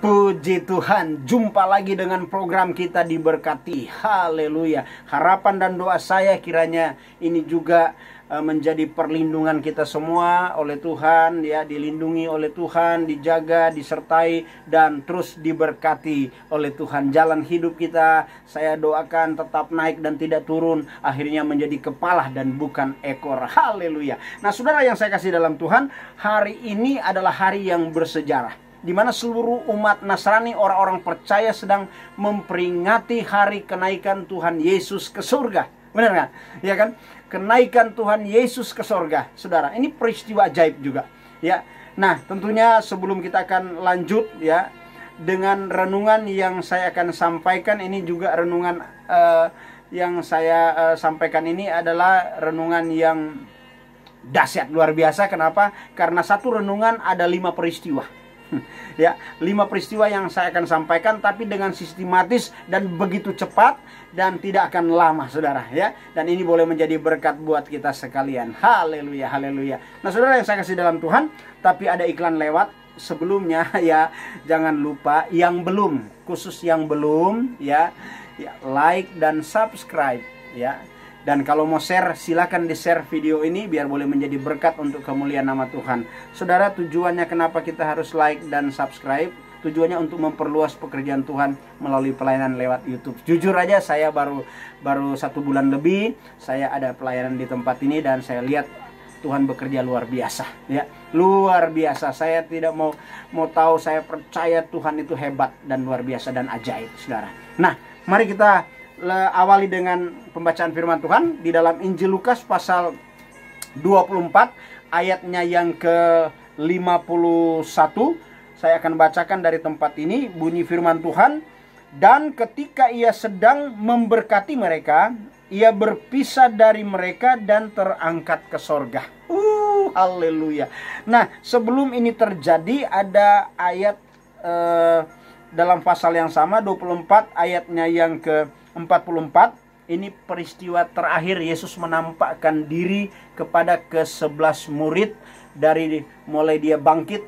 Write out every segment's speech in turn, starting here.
Puji Tuhan, jumpa lagi dengan program kita diberkati. Haleluya. Harapan dan doa saya kiranya ini juga menjadi perlindungan kita semua oleh Tuhan, ya, dilindungi oleh Tuhan, dijaga, disertai dan terus diberkati oleh Tuhan. Jalan hidup kita saya doakan tetap naik dan tidak turun, akhirnya menjadi kepala dan bukan ekor. Haleluya. Nah, saudara yang saya kasih dalam Tuhan, hari ini adalah hari yang bersejarah, di mana seluruh umat Nasrani, orang-orang percaya sedang memperingati hari kenaikan Tuhan Yesus ke surga. Benar kan? Ya kan? Kenaikan Tuhan Yesus ke surga. Saudara, ini peristiwa ajaib juga, ya. Nah, tentunya sebelum kita akan lanjut, ya, dengan renungan yang saya akan sampaikan, ini juga renungan yang saya sampaikan ini adalah renungan yang dahsyat, luar biasa. Kenapa? Karena satu renungan ada 5 peristiwa. Ya, 5 peristiwa yang saya akan sampaikan, tapi dengan sistematis dan begitu cepat dan tidak akan lama, saudara, ya. Dan ini boleh menjadi berkat buat kita sekalian. Haleluya, haleluya. Nah, saudara yang saya kasih dalam Tuhan, tapi ada iklan lewat sebelumnya, ya. Jangan lupa yang belum, khusus yang belum, ya, like dan subscribe, ya. Dan kalau mau share, silakan di-share video ini biar boleh menjadi berkat untuk kemuliaan nama Tuhan. Saudara, tujuannya kenapa kita harus like dan subscribe? Tujuannya untuk memperluas pekerjaan Tuhan melalui pelayanan lewat YouTube. Jujur aja, saya baru 1 bulan lebih saya ada pelayanan di tempat ini dan saya lihat Tuhan bekerja luar biasa, ya. Luar biasa. Saya tidak mau tahu, saya percaya Tuhan itu hebat dan luar biasa dan ajaib, saudara. Nah, mari kita awali dengan pembacaan firman Tuhan di dalam Injil Lukas pasal 24 ayatnya yang ke-51. Saya akan bacakan dari tempat ini. Bunyi firman Tuhan, "Dan ketika ia sedang memberkati mereka, ia berpisah dari mereka dan terangkat ke sorga." Haleluya. Nah, sebelum ini terjadi ada ayat dalam pasal yang sama 24 ayatnya yang ke-44. Ini peristiwa terakhir Yesus menampakkan diri kepada ke-11 murid. Dari mulai dia bangkit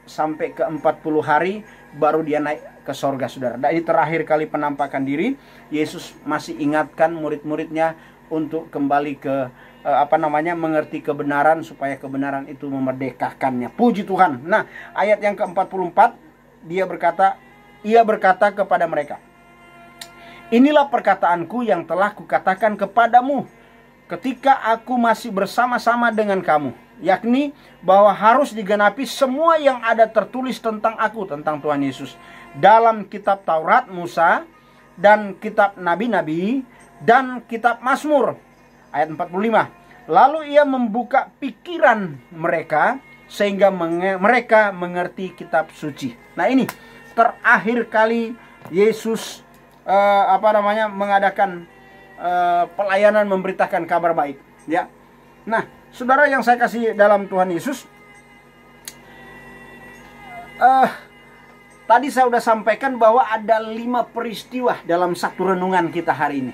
sampai ke 40 hari baru dia naik ke sorga, saudara. Dan ini terakhir kali penampakan diri. Yesus masih ingatkan murid-muridnya untuk kembali ke mengerti kebenaran, supaya kebenaran itu memerdekakannya. Puji Tuhan. Nah, ayat yang ke-44 ia berkata kepada mereka, "Inilah perkataanku yang telah kukatakan kepadamu ketika aku masih bersama-sama dengan kamu, yakni bahwa harus digenapi semua yang ada tertulis tentang aku," tentang Tuhan Yesus, "dalam kitab Taurat Musa dan kitab nabi-nabi dan kitab Mazmur." Ayat 45. "Lalu ia membuka pikiran mereka sehingga mereka mengerti kitab suci." Nah, ini terakhir kali Yesus mengadakan pelayanan memberitakan kabar baik, ya. Nah, saudara yang saya kasih dalam Tuhan Yesus, tadi saya sudah sampaikan bahwa ada 5 peristiwa dalam satu renungan kita hari ini,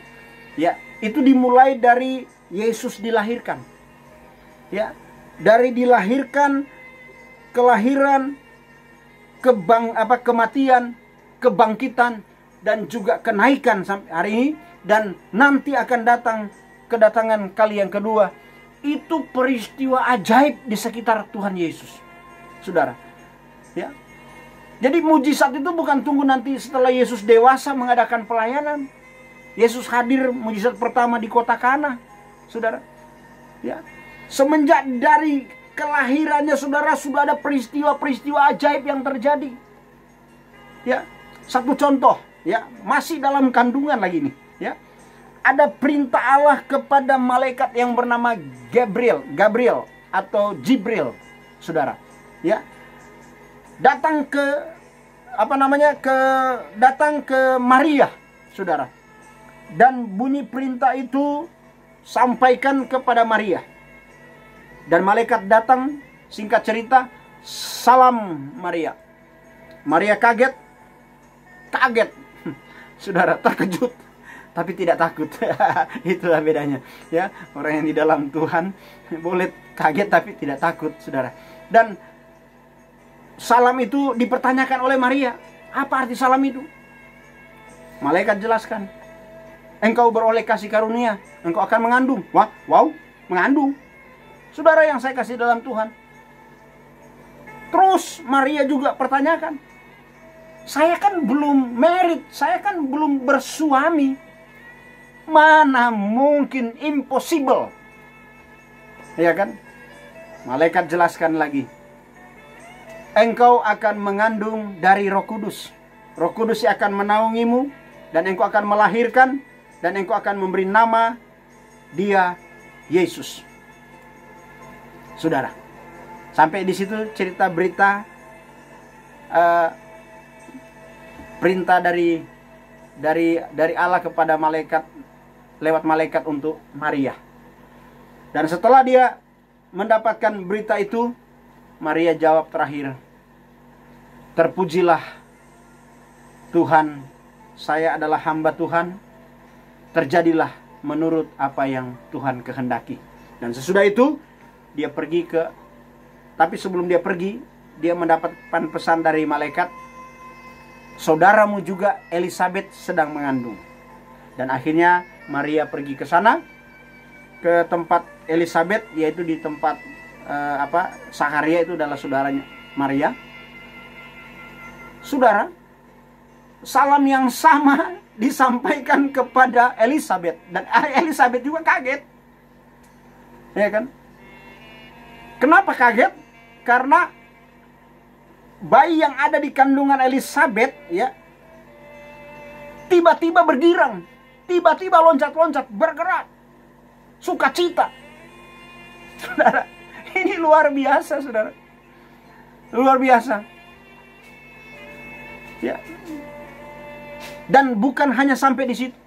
ya. Itu dimulai dari Yesus dilahirkan, ya. Dari dilahirkan, kelahiran, kematian, kebangkitan, dan juga kenaikan sampai hari ini, dan nanti akan kedatangan kali yang kedua. Itu peristiwa ajaib di sekitar Tuhan Yesus, saudara, ya. Jadi mujizat itu bukan tunggu nanti setelah Yesus dewasa mengadakan pelayanan. Yesus hadir mujizat pertama di kota Kana, saudara, ya. Semenjak dari kelahirannya, saudara, sudah ada peristiwa-peristiwa ajaib yang terjadi, ya. Satu contoh, ya, masih dalam kandungan lagi nih, ya. Ada perintah Allah kepada malaikat yang bernama Gabriel atau Jibril, saudara, ya. Datang ke Maria, saudara. Dan bunyi perintah itu sampaikan kepada Maria. Dan malaikat datang, singkat cerita, "Salam Maria." Maria kaget, saudara, terkejut, tapi tidak takut. Itulah bedanya, ya. Orang yang di dalam Tuhan boleh kaget tapi tidak takut, saudara. Dan salam itu dipertanyakan oleh Maria. Apa arti salam itu? Malaikat jelaskan. Engkau beroleh kasih karunia, engkau akan mengandung. Wow, mengandung. Saudara yang saya kasih dalam Tuhan. Terus Maria juga pertanyakan, saya kan belum married, saya kan belum bersuami. Mana mungkin, impossible. Ya kan? Malaikat jelaskan lagi. Engkau akan mengandung dari Roh Kudus. Roh Kudus akan menaungimu dan engkau akan melahirkan dan engkau akan memberi nama dia Yesus. Saudara, sampai di situ cerita berita perintah dari Allah kepada malaikat lewat malaikat untuk Maria. Dan setelah dia mendapatkan berita itu, Maria jawab terakhir, terpujilah Tuhan, saya adalah hamba Tuhan, terjadilah menurut apa yang Tuhan kehendaki. Dan sesudah itu dia pergi tapi sebelum dia pergi, dia mendapatkan pesan dari malaikat, saudaramu juga Elizabeth sedang mengandung. Dan akhirnya Maria pergi ke sana, ke tempat Elizabeth, yaitu di tempat Sakaria, itu adalah saudaranya Maria. Saudara, salam yang sama disampaikan kepada Elizabeth, dan Elizabeth juga kaget. Ya kan? Kenapa kaget? Karena bayi yang ada di kandungan Elizabeth, ya, tiba-tiba bergirang, tiba-tiba loncat-loncat, bergerak, sukacita. Saudara, ini luar biasa, saudara. Luar biasa. Ya. Dan bukan hanya sampai di situ.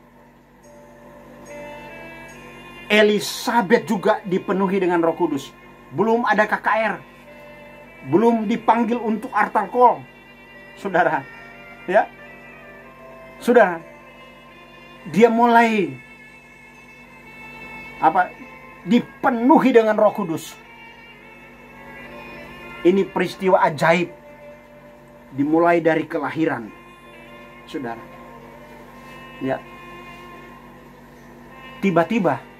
Elizabeth juga dipenuhi dengan Roh Kudus. Belum ada KKR. Belum dipanggil untuk altar call. Saudara, ya. Saudara, dia mulai dipenuhi dengan Roh Kudus. Ini peristiwa ajaib. Dimulai dari kelahiran. Saudara. Ya. Tiba-tiba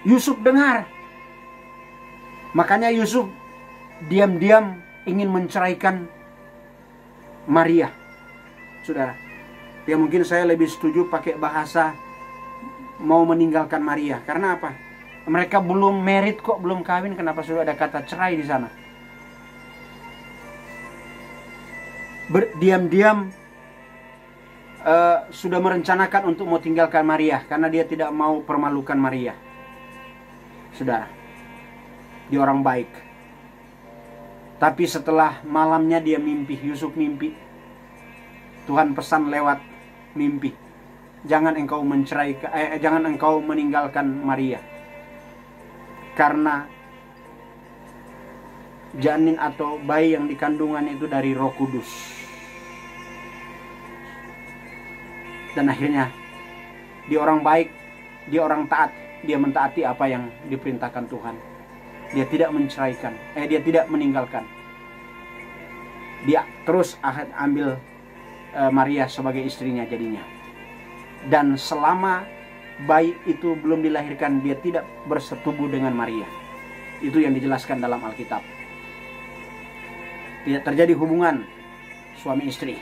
Yusuf dengar. Makanya Yusuf diam-diam ingin menceraikan Maria. Saudara. Ya mungkin saya lebih setuju pakai bahasa mau meninggalkan Maria. Karena apa? Mereka belum married kok, belum kawin, kenapa sudah ada kata cerai di sana? Diam-diam sudah merencanakan untuk mau tinggalkan Maria karena dia tidak mau permalukan Maria. Saudara, dia orang baik. Tapi setelah malamnya dia mimpi, Yusuf mimpi. Tuhan pesan lewat mimpi, jangan engkau jangan engkau meninggalkan Maria, karena janin atau bayi yang dikandungan itu dari Roh Kudus. Dan akhirnya dia orang baik, dia orang taat, dia mentaati apa yang diperintahkan Tuhan. Dia tidak menceraikan, dia tidak meninggalkan. Dia terus ambil Maria sebagai istrinya jadinya. Dan selama bayi itu belum dilahirkan, dia tidak bersetubuh dengan Maria. Itu yang dijelaskan dalam Alkitab. Tidak terjadi hubungan suami istri.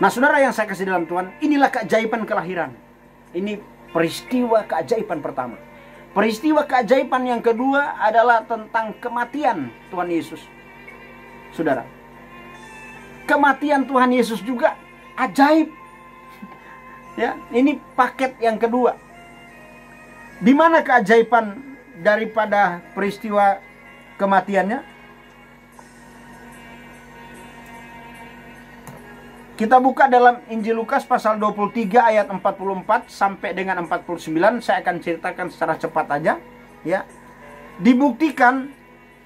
Nah, saudara yang saya kasih dalam Tuhan, inilah keajaiban kelahiran. Ini peristiwa keajaiban pertama. Peristiwa keajaiban yang kedua adalah tentang kematian Tuhan Yesus. Saudara, kematian Tuhan Yesus juga ajaib. Ya, ini paket yang kedua. Di mana keajaiban daripada peristiwa kematiannya? Kita buka dalam Injil Lukas pasal 23 ayat 44 sampai dengan 49. Saya akan ceritakan secara cepat aja, ya. Dibuktikan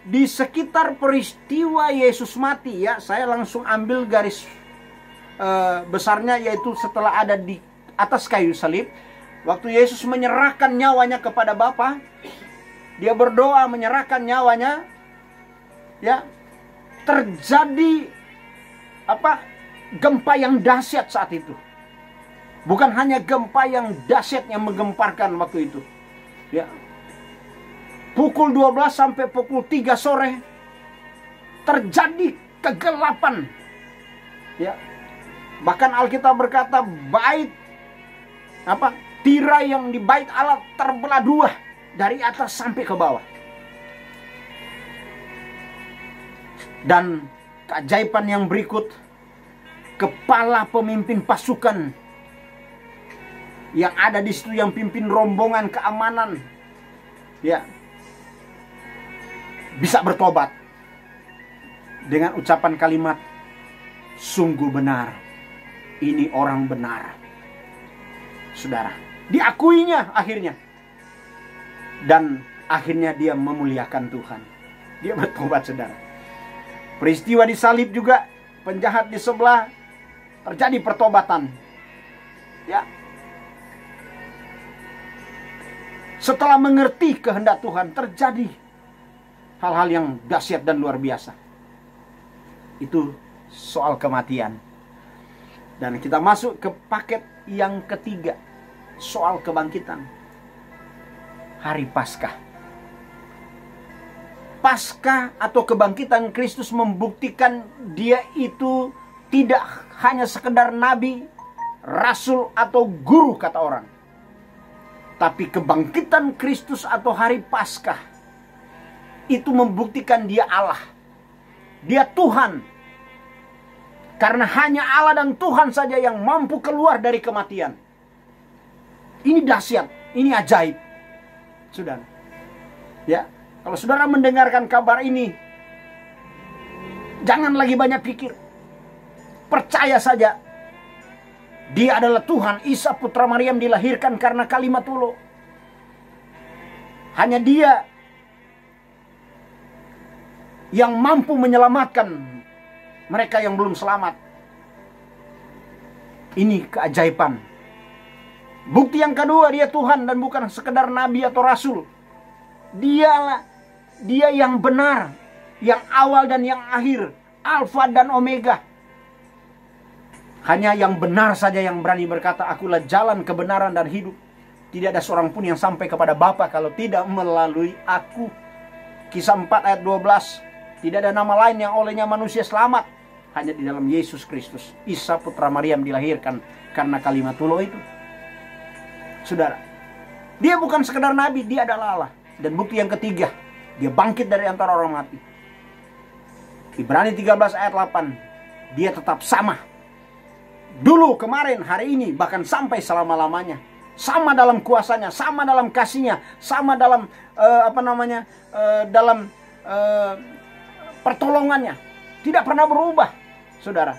di sekitar peristiwa Yesus mati, ya. Saya langsung ambil garis besarnya, yaitu setelah ada di atas kayu salib, waktu Yesus menyerahkan nyawanya kepada Bapa, dia berdoa menyerahkan nyawanya ya, terjadi gempa yang dahsyat saat itu. Bukan hanya gempa yang dahsyat yang menggemparkan waktu itu, ya. Pukul 12 sampai pukul 3 sore terjadi kegelapan, ya. Bahkan Alkitab berkata tirai yang di bait Allah terbelah dua dari atas sampai ke bawah. Dan keajaiban yang berikut, kepala pemimpin pasukan yang ada di situ, yang pimpin rombongan keamanan, ya, bisa bertobat dengan ucapan kalimat, sungguh benar, ini orang benar. Saudara, diakuinya akhirnya. Dan akhirnya dia memuliakan Tuhan. Dia bertobat, saudara. Peristiwa di salib juga, penjahat di sebelah, terjadi pertobatan. Ya. Setelah mengerti kehendak Tuhan, terjadi hal-hal yang dahsyat dan luar biasa. Itu soal kematian. Dan kita masuk ke paket yang ketiga, soal kebangkitan. Hari Paskah. Paskah atau kebangkitan Kristus membuktikan dia itu tidak hanya sekedar nabi, rasul atau guru kata orang. Tapi kebangkitan Kristus atau hari Paskah itu membuktikan dia Allah. Dia Tuhan. Karena hanya Allah dan Tuhan saja yang mampu keluar dari kematian. Ini dahsyat, ini ajaib. Saudara. Ya, kalau saudara mendengarkan kabar ini, jangan lagi banyak pikir. Percaya saja. Dia adalah Tuhan. Isa putra Maryam dilahirkan karena kalimat Allah. Hanya dia yang mampu menyelamatkan mereka yang belum selamat. Ini keajaiban. Bukti yang kedua, dia Tuhan dan bukan sekedar nabi atau rasul. Dia yang benar, yang awal dan yang akhir, Alfa dan Omega. Hanya yang benar saja yang berani berkata, akulah jalan, kebenaran dan hidup. Tidak ada seorang pun yang sampai kepada Bapa kalau tidak melalui aku. Kisah 4 ayat 12. Tidak ada nama lain yang olehnya manusia selamat. Hanya di dalam Yesus Kristus. Isa putra Maryam dilahirkan karena kalimat Allah itu. Saudara, dia bukan sekedar nabi, dia adalah Allah. Dan bukti yang ketiga, dia bangkit dari antara orang mati. Ibrani 13 ayat 8. Dia tetap sama. Dulu, kemarin, hari ini, bahkan sampai selama-lamanya. Sama dalam kuasanya, sama dalam kasihnya, sama dalam pertolongannya. Tidak pernah berubah, saudara.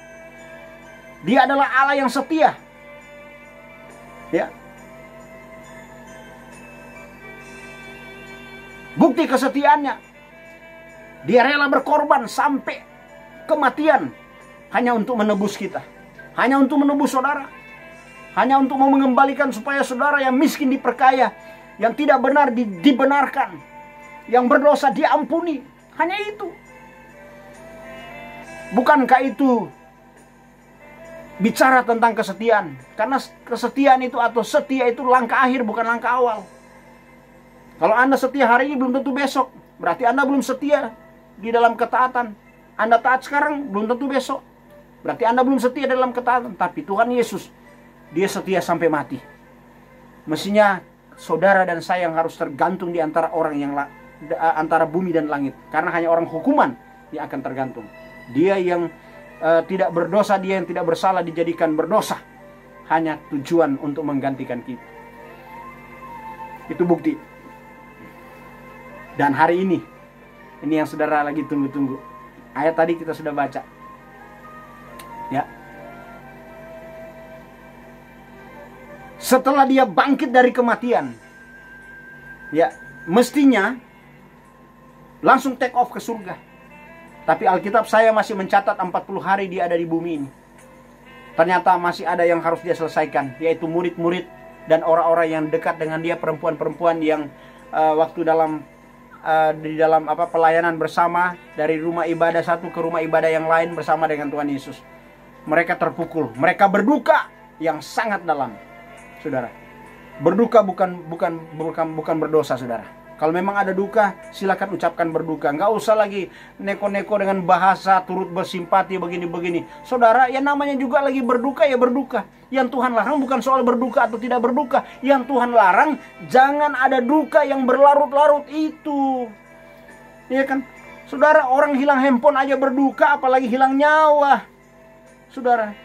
Dia adalah Allah yang setia. Ya. Bukti kesetiaannya, dia rela berkorban sampai kematian hanya untuk menebus kita. Hanya untuk menebus saudara. Hanya untuk mau mengembalikan supaya saudara yang miskin diperkaya. Yang tidak benar dibenarkan. Yang berdosa diampuni. Hanya itu. Bukankah itu bicara tentang kesetiaan? Karena kesetiaan itu atau setia itu langkah akhir, bukan langkah awal. Kalau Anda setia hari ini belum tentu besok. Berarti Anda belum setia di dalam ketaatan. Anda taat sekarang belum tentu besok. Berarti Anda belum setia dalam ketaatan. Tapi Tuhan Yesus, dia setia sampai mati. Mestinya saudara dan saya yang harus tergantung di antara orang yang antara bumi dan langit. Karena hanya orang hukuman yang akan tergantung. Dia yang tidak berdosa, dia yang tidak bersalah dijadikan berdosa. Hanya tujuan untuk menggantikan kita. Itu bukti. Dan hari ini yang saudara lagi tunggu-tunggu. Ayat tadi kita sudah baca. Ya. Setelah dia bangkit dari kematian, ya, mestinya langsung take off ke surga. Tapi Alkitab saya masih mencatat 40 hari dia ada di bumi ini. Ternyata masih ada yang harus dia selesaikan, yaitu murid-murid dan orang-orang yang dekat dengan dia, perempuan-perempuan yang waktu dalam di dalam pelayanan bersama dari rumah ibadah satu ke rumah ibadah yang lain bersama dengan Tuhan Yesus. Mereka terpukul, mereka berduka yang sangat dalam, saudara. Berduka bukan berdosa, saudara. Kalau memang ada duka, silakan ucapkan berduka. Nggak usah lagi neko-neko dengan bahasa turut bersimpati begini-begini. Saudara, yang namanya juga lagi berduka ya berduka. Yang Tuhan larang bukan soal berduka atau tidak berduka. Yang Tuhan larang jangan ada duka yang berlarut-larut itu. Iya kan? Saudara, orang hilang handphone aja berduka, apalagi hilang nyawa. Saudara,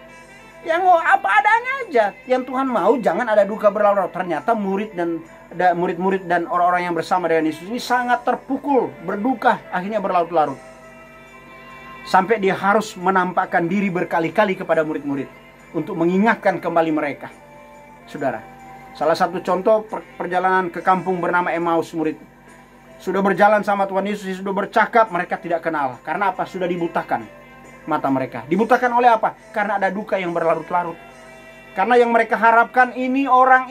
yang apa adanya aja. Yang Tuhan mau jangan ada duka berlarut-larut. Ternyata murid-murid dan orang-orang yang bersama dengan Yesus ini sangat terpukul, berduka, akhirnya berlarut-larut. Sampai dia harus menampakkan diri berkali-kali kepada murid-murid untuk mengingatkan kembali mereka. Saudara, salah satu contoh perjalanan ke kampung bernama Emmaus, murid sudah berjalan sama Tuhan Yesus, sudah bercakap, mereka tidak kenal. Karena apa? Sudah dibutakan mata mereka. Dibutakan oleh apa? Karena ada duka yang berlarut-larut. Karena yang mereka harapkan orang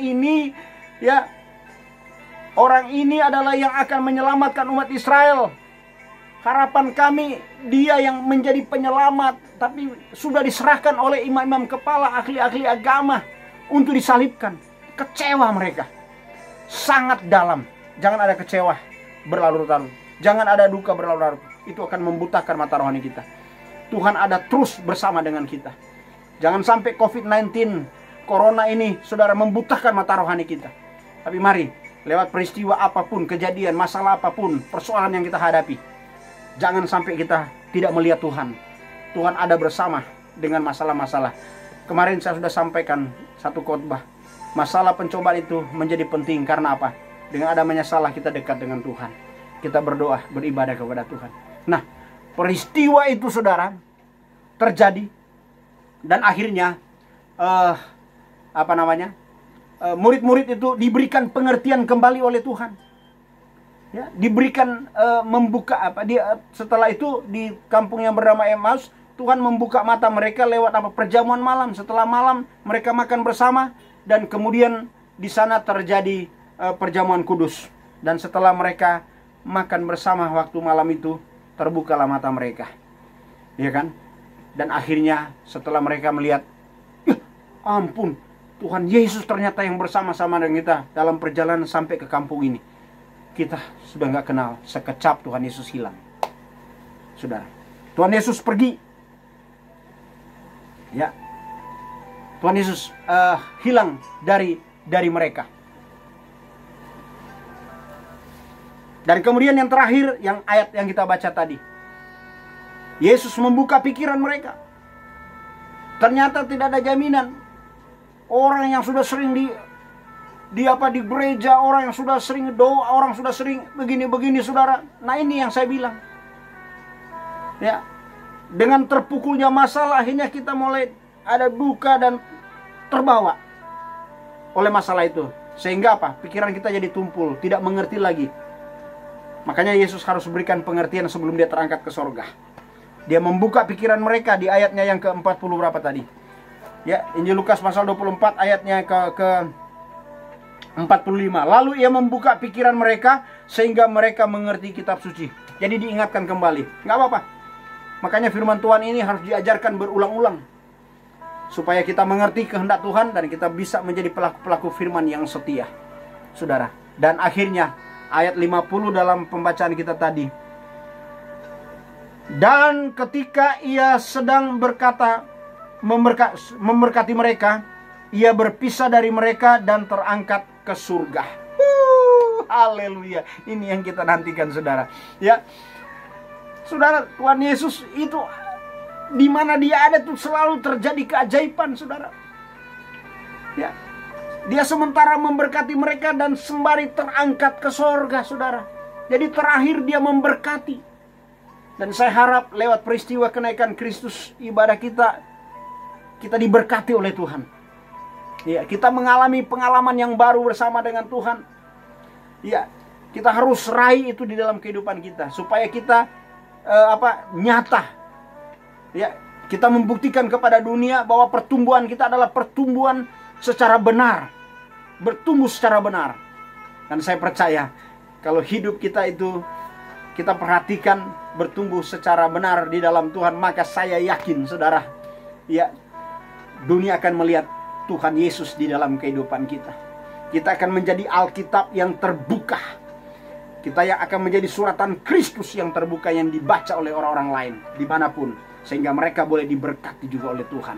ini adalah yang akan menyelamatkan umat Israel. Harapan kami dia yang menjadi penyelamat, tapi sudah diserahkan oleh imam-imam kepala, ahli-ahli agama untuk disalibkan. Kecewa mereka sangat dalam. Jangan ada kecewa berlarut-larut, jangan ada duka berlarut-larut. Itu akan membutakan mata rohani kita. Tuhan ada terus bersama dengan kita. Jangan sampai COVID-19, Corona ini, saudara, membutakan mata rohani kita. Tapi mari, lewat peristiwa apapun, kejadian, masalah apapun, persoalan yang kita hadapi, jangan sampai kita tidak melihat Tuhan. Tuhan ada bersama dengan masalah-masalah. Kemarin saya sudah sampaikan satu khotbah. Masalah pencobaan itu menjadi penting karena apa? Dengan ada masalah kita dekat dengan Tuhan. Kita berdoa, beribadah kepada Tuhan. Nah, peristiwa itu, saudara, terjadi dan akhirnya murid-murid itu diberikan pengertian kembali oleh Tuhan. Ya, diberikan setelah itu di kampung yang bernama Emmaus, Tuhan membuka mata mereka lewat perjamuan malam. Setelah malam mereka makan bersama dan kemudian di sana terjadi perjamuan kudus. Dan setelah mereka makan bersama waktu malam itu, terbukalah mata mereka. Ya kan? Dan akhirnya setelah mereka melihat, ya ampun, Tuhan Yesus ternyata yang bersama-sama dengan kita dalam perjalanan sampai ke kampung ini. Kita sudah nggak kenal, sekejap Tuhan Yesus hilang. Saudara, Tuhan Yesus pergi. Ya, Tuhan Yesus hilang dari mereka. Dan kemudian yang terakhir, yang ayat yang kita baca tadi, Yesus membuka pikiran mereka. Ternyata tidak ada jaminan. Orang yang sudah sering di gereja, orang yang sudah sering doa, orang sudah sering begini-begini, saudara. Nah, ini yang saya bilang. Ya, dengan terpukulnya masalah, akhirnya kita mulai ada duka dan terbawa oleh masalah itu. Sehingga apa? Pikiran kita jadi tumpul, tidak mengerti lagi. Makanya Yesus harus berikan pengertian sebelum dia terangkat ke sorga. Dia membuka pikiran mereka di ayatnya yang ke-40 berapa tadi? Ya, Injil Lukas pasal 24 ayatnya ke 45. Lalu ia membuka pikiran mereka sehingga mereka mengerti kitab suci. Jadi diingatkan kembali. Nggak apa-apa. Makanya firman Tuhan ini harus diajarkan berulang-ulang. Supaya kita mengerti kehendak Tuhan dan kita bisa menjadi pelaku-pelaku firman yang setia. Saudara. Dan akhirnya ayat 50 dalam pembacaan kita tadi. Dan ketika ia sedang memberkati mereka, ia berpisah dari mereka dan terangkat ke surga. Haleluya. Ini yang kita nantikan, saudara. Ya, saudara, Tuhan Yesus itu di mana dia ada tuh selalu terjadi keajaiban, saudara. Ya, dia sementara memberkati mereka dan sembari terangkat ke surga, saudara. Jadi terakhir dia memberkati. Dan saya harap lewat peristiwa kenaikan Kristus, ibadah kita diberkati oleh Tuhan. Ya, kita mengalami pengalaman yang baru bersama dengan Tuhan. Ya, kita harus raih itu di dalam kehidupan kita supaya kita nyata. Ya, kita membuktikan kepada dunia bahwa pertumbuhan kita adalah pertumbuhan secara benar. Bertumbuh secara benar. Dan saya percaya Kalau hidup kita itu kita perhatikan bertumbuh secara benar di dalam Tuhan, maka saya yakin saudara, ya, dunia akan melihat Tuhan Yesus di dalam kehidupan kita. Kita akan menjadi Alkitab yang terbuka. Kita yang akan menjadi suratan Kristus yang terbuka, yang dibaca oleh orang-orang lain dimanapun, sehingga mereka boleh diberkati juga oleh Tuhan.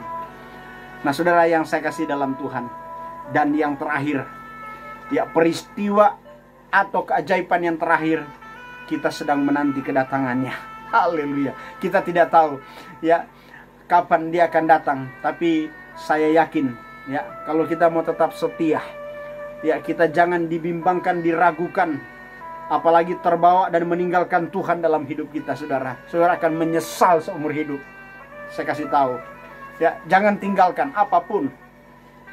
Nah saudara yang saya kasih dalam Tuhan, dan yang terakhir, ya, peristiwa atau keajaiban yang terakhir, kita sedang menanti kedatangannya. Haleluya. Kita tidak tahu, ya, kapan dia akan datang, tapi saya yakin, ya, kalau kita mau tetap setia, ya, kita jangan dibimbangkan, diragukan, apalagi terbawa dan meninggalkan Tuhan dalam hidup kita, saudara. Saudara akan menyesal seumur hidup. Saya kasih tahu, ya, jangan tinggalkan apapun,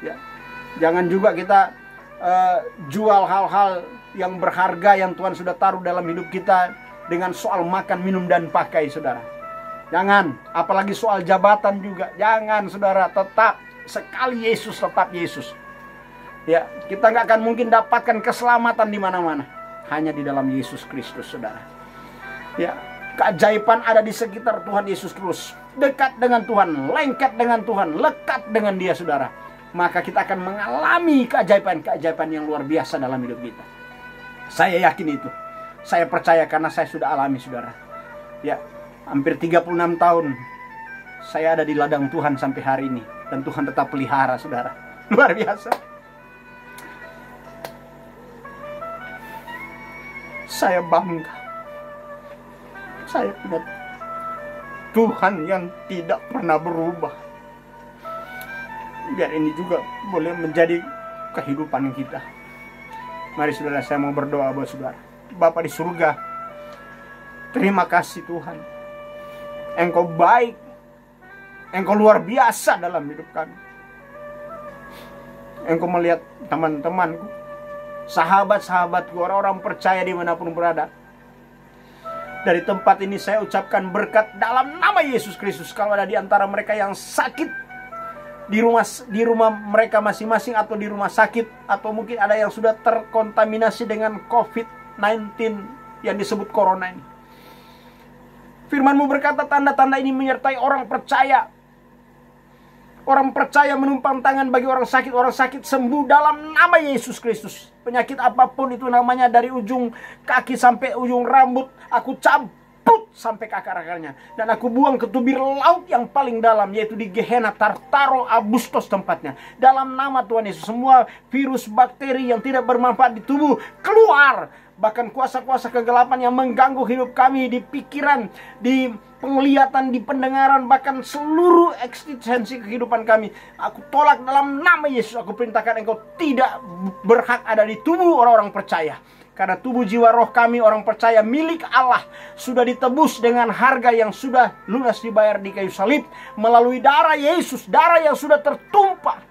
ya. Jangan juga kita jual hal-hal yang berharga yang Tuhan sudah taruh dalam hidup kita dengan soal makan, minum, dan pakai, saudara. Jangan, apalagi soal jabatan juga. Jangan, saudara. Tetap sekali Yesus, tetap Yesus. Ya, kita nggak akan mungkin dapatkan keselamatan di mana-mana, hanya di dalam Yesus Kristus, saudara. Ya, keajaiban ada di sekitar Tuhan Yesus terus. Dekat dengan Tuhan, lengket dengan Tuhan, lekat dengan Dia, saudara. Maka kita akan mengalami keajaiban-keajaiban yang luar biasa dalam hidup kita. Saya yakin itu. Saya percaya karena saya sudah alami, saudara. Ya, hampir 36 tahun saya ada di ladang Tuhan sampai hari ini. Dan Tuhan tetap pelihara, saudara. Luar biasa. Saya bangga. Saya punya Tuhan yang tidak pernah berubah. Biar ini juga boleh menjadi kehidupan kita. Mari saudara, saya mau berdoa buat saudara. Bapa di surga, terima kasih Tuhan. Engkau baik, Engkau luar biasa dalam hidup kami. Engkau melihat teman-temanku, sahabat-sahabatku, orang-orang percaya dimanapun berada. Dari tempat ini saya ucapkan berkat dalam nama Yesus Kristus. Kalau ada di antara mereka yang sakit, di rumah mereka masing-masing, atau di rumah sakit, atau mungkin ada yang sudah terkontaminasi dengan COVID-19 yang disebut corona ini. Firman-Mu berkata tanda-tanda ini menyertai orang percaya. Orang percaya menumpang tangan bagi orang sakit sembuh dalam nama Yesus Kristus. Penyakit apapun itu namanya, dari ujung kaki sampai ujung rambut, aku cabut sampai ke akar-akarnya, dan aku buang ke tubir laut yang paling dalam, yaitu di Gehenna Tartaro Abustos tempatnya. Dalam nama Tuhan Yesus, semua virus, bakteri yang tidak bermanfaat di tubuh keluar. Bahkan kuasa-kuasa kegelapan yang mengganggu hidup kami, di pikiran, di penglihatan, di pendengaran, bahkan seluruh eksistensi kehidupan kami, aku tolak dalam nama Yesus. Aku perintahkan engkau tidak berhak ada di tubuh orang-orang percaya. Karena tubuh, jiwa, roh kami orang percaya milik Allah, sudah ditebus dengan harga yang sudah lunas dibayar di kayu salib melalui darah Yesus, darah yang sudah tertumpah.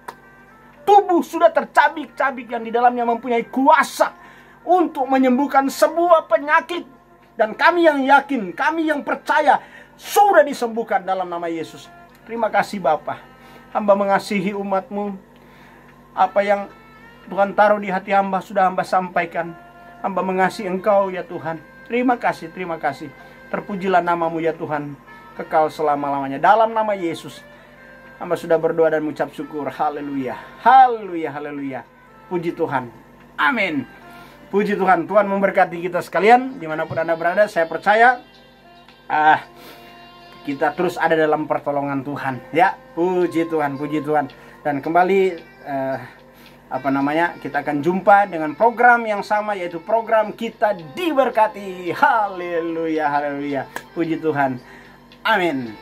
Tubuh sudah tercabik-cabik yang di dalamnya mempunyai kuasa untuk menyembuhkan sebuah penyakit. Dan kami yang yakin, kami yang percaya sudah disembuhkan dalam nama Yesus. Terima kasih Bapa. Hamba mengasihi umat-Mu. Apa yang Tuhan taruh di hati hamba sudah hamba sampaikan. Hamba mengasihi Engkau ya Tuhan. Terima kasih, terima kasih. Terpujilah nama-Mu ya Tuhan, kekal selama-lamanya. Dalam nama Yesus, hamba sudah berdoa dan mengucap syukur. Haleluya, haleluya, haleluya. Puji Tuhan. Amin. Puji Tuhan. Tuhan memberkati kita sekalian dimanapun Anda berada. Saya percaya kita terus ada dalam pertolongan Tuhan. Ya, puji Tuhan, puji Tuhan. Dan kembali kita akan jumpa dengan program yang sama, yaitu program Kita Diberkati. Haleluya, haleluya. Puji Tuhan. Amin.